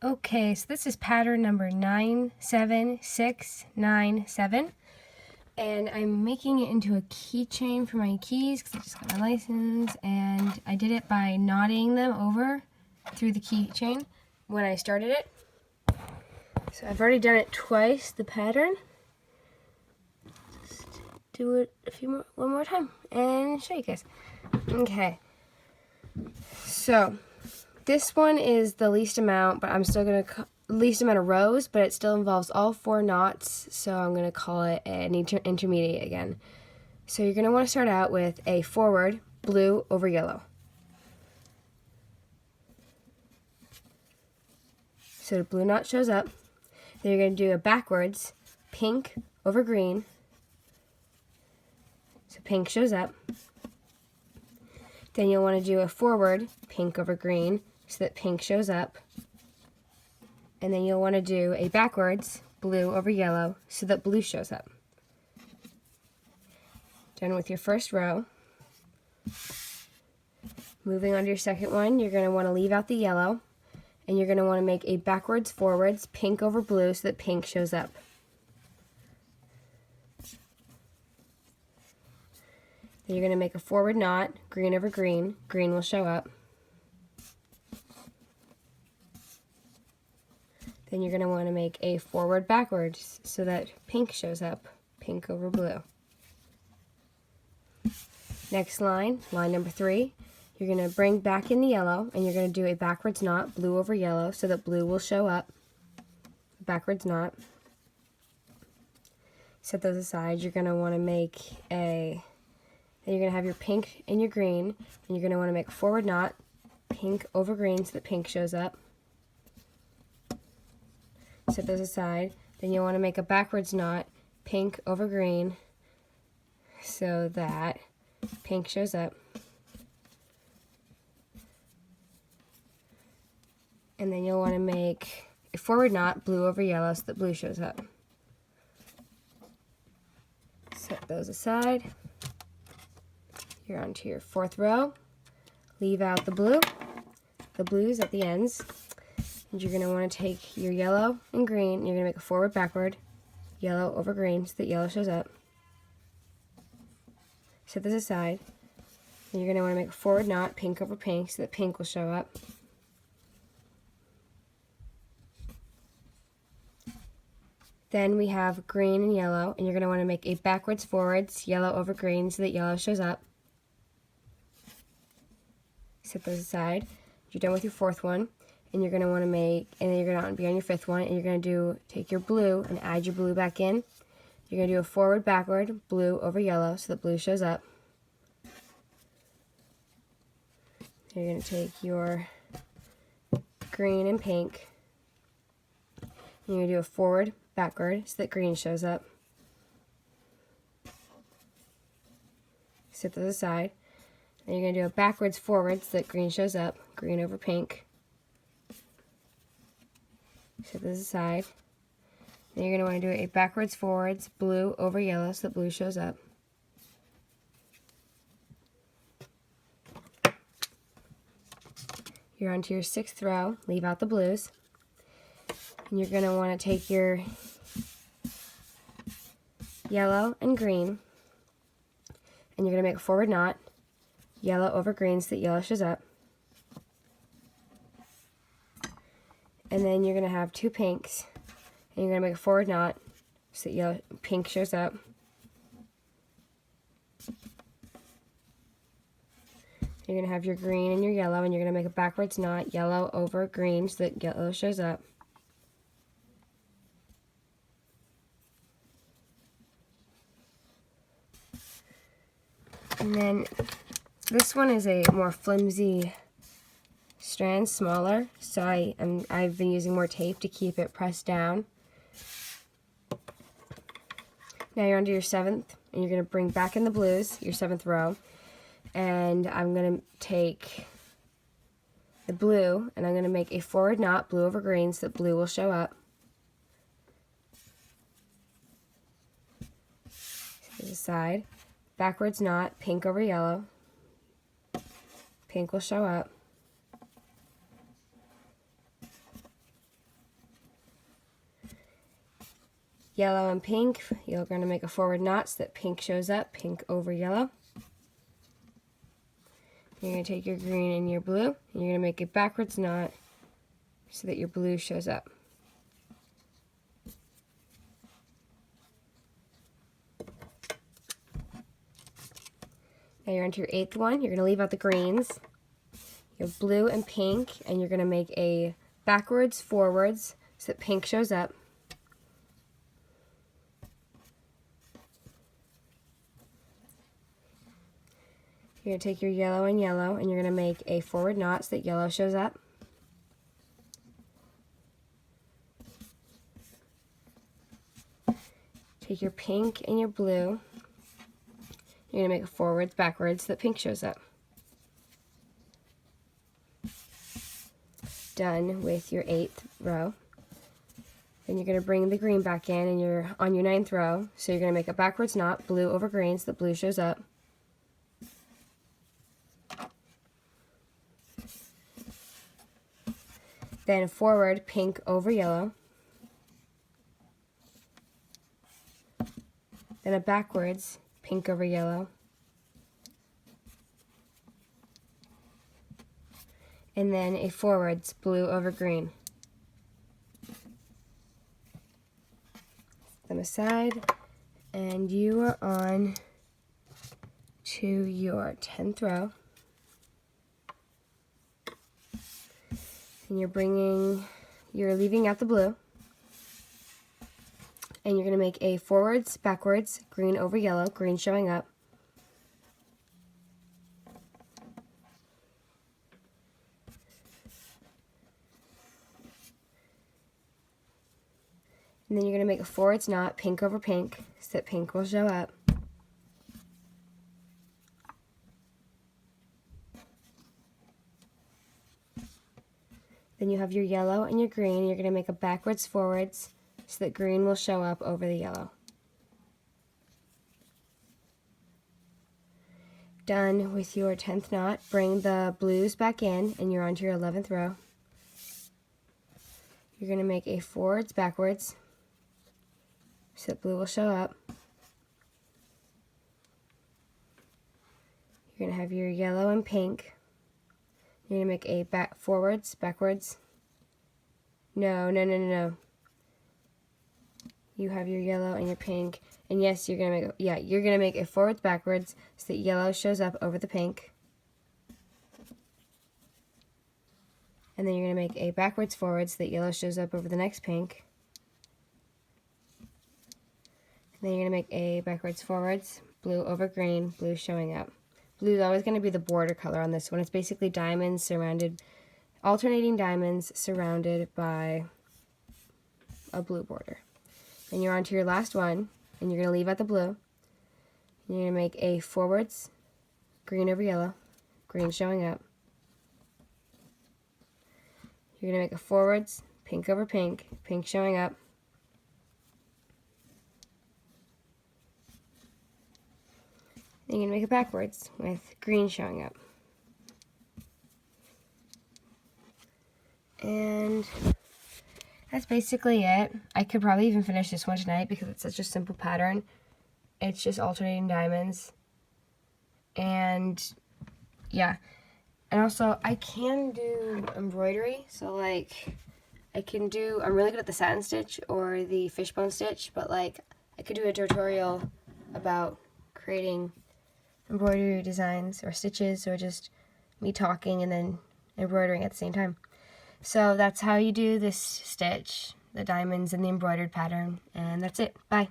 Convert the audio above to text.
Okay, so this is pattern number 97697, and I'm making it into a keychain for my keys because I just got my license, and I did it by knotting them over through the keychain when I started it. So I've already done it twice, the pattern. Just do it one more time and show you guys. Okay, so this one is the least amount, but I'm still going to least amount of rows, but it still involves all 4 knots, so I'm going to call it an intermediate again. So you're going to want to start out with a forward blue over yellow. So the blue knot shows up. Then you're going to do a backwards pink over green. So pink shows up. Then you'll want to do a forward pink over green so that pink shows up. And then you'll want to do a backwards blue over yellow so that blue shows up. Done with your first row. Moving on to your second one, you're going to want to leave out the yellow, and you're going to want to make a backwards forwards pink over blue so that pink shows up. Then you're going to make a forward knot, green over green, green will show up. Then you're going to want to make a forward backwards so that pink shows up, pink over blue. Next line, line number 3, you're going to bring back in the yellow, and you're going to do a backwards knot, blue over yellow, so that blue will show up. Backwards knot. Set those aside. You're going to want to make then you're going to have your pink and your green, and you're going to want to make a forward knot, pink over green, so that pink shows up. Set those aside. Then you'll want to make a backwards knot, pink over green, so that pink shows up. And then you'll want to make a forward knot, blue over yellow, so that blue shows up. Set those aside. You're on to your 4th row. Leave out the blue, the blues at the ends. And you're going to want to take your yellow and green, and you're going to make a forward backward, yellow over green, so that yellow shows up. Set this aside. And you're going to want to make a forward knot, pink over pink, so that pink will show up. Then we have green and yellow, and you're going to want to make a backwards forwards, yellow over green, so that yellow shows up. Set those aside. You're done with your 4th one, and you're going to want to make, and then you're going to be on your 5th one, and you're going to take your blue and add your blue back in. You're going to do a forward backward, blue over yellow, so that blue shows up. You're going to take your green and pink, and you're going to do a forward backward so that green shows up. Set those aside. Then you're going to do a backwards forward so that green shows up, green over pink. Set this aside. Then you're going to want to do a backwards forwards, blue over yellow, so that blue shows up. You're on to your 6th row. Leave out the blues. And you're going to want to take your yellow and green, and you're going to make a forward knot, yellow over green, so that yellow shows up. And then you're going to have 2 pinks, and you're going to make a forward knot so that pink shows up. You're going to have your green and your yellow, and you're going to make a backwards knot, yellow over green, so that yellow shows up. And then this one is a more flimsy strand, smaller, so I've been using more tape to keep it pressed down. Now you're onto your 7th, and you're going to bring back in the blues, your 7th row, and I'm going to take the blue, and I'm going to make a forward knot, blue over green, so that blue will show up. Set this aside. Backwards knot, pink over yellow. Pink will show up. yellow and pink. You're going to make a forward knot so that pink shows up, pink over yellow. You're going to take your green and your blue, and you're going to make a backwards knot so that your blue shows up. Now you're onto your 8th one. You're going to leave out the greens. You have blue and pink, and you're going to make a backwards, forwards, so that pink shows up. You're going to take your yellow, and you're going to make a forward knot so that yellow shows up. Take your pink and your blue. You're going to make a forwards, backwards so that pink shows up. Done with your 8th row. Then you're going to bring the green back in, and you're on your 9th row. So you're going to make a backwards knot, blue over green, so that blue shows up. Then forward, pink over yellow. Then a backwards, pink over yellow. And then a forwards, blue over green. Set them aside, and you are on to your 10th row. And you're leaving out the blue. And you're going to make a forwards, backwards, green over yellow, green showing up. And then you're going to make a forwards knot, pink over pink, so that pink will show up. Then you have your yellow and your green, and you're going to make a backwards, forwards, so that green will show up over the yellow. Done with your 10th knot. Bring the blues back in, and you're onto your 11th row. You're going to make a forwards, backwards, so that blue will show up. You're going to have your yellow and pink. You're going to make a forwards, backwards. No. You have your yellow and your pink, and yes, you're gonna make a forwards, backwards, so that yellow shows up over the pink. And then you're gonna make a backwards, forwards, so that yellow shows up over the next pink. And then you're gonna make a backwards, forwards, blue over green, blue showing up. Blue is always gonna be the border color on this one. It's basically diamonds alternating diamonds surrounded by a blue border. And you're on to your last one, and you're going to leave out the blue. And you're going to make a forwards, green over yellow, green showing up. You're going to make a forwards, pink over pink, pink showing up. Then you're going to make it backwards with green showing up. And that's basically it. I could probably even finish this one tonight because it's such a simple pattern. It's just alternating diamonds. And yeah. And also I can do embroidery. So like I'm really good at the satin stitch or the fishbone stitch, but like I could do a tutorial about creating embroidery designs or stitches, or just me talking and then embroidering at the same time. So that's how you do this stitch, the diamonds and the embroidered pattern, and that's it. Bye.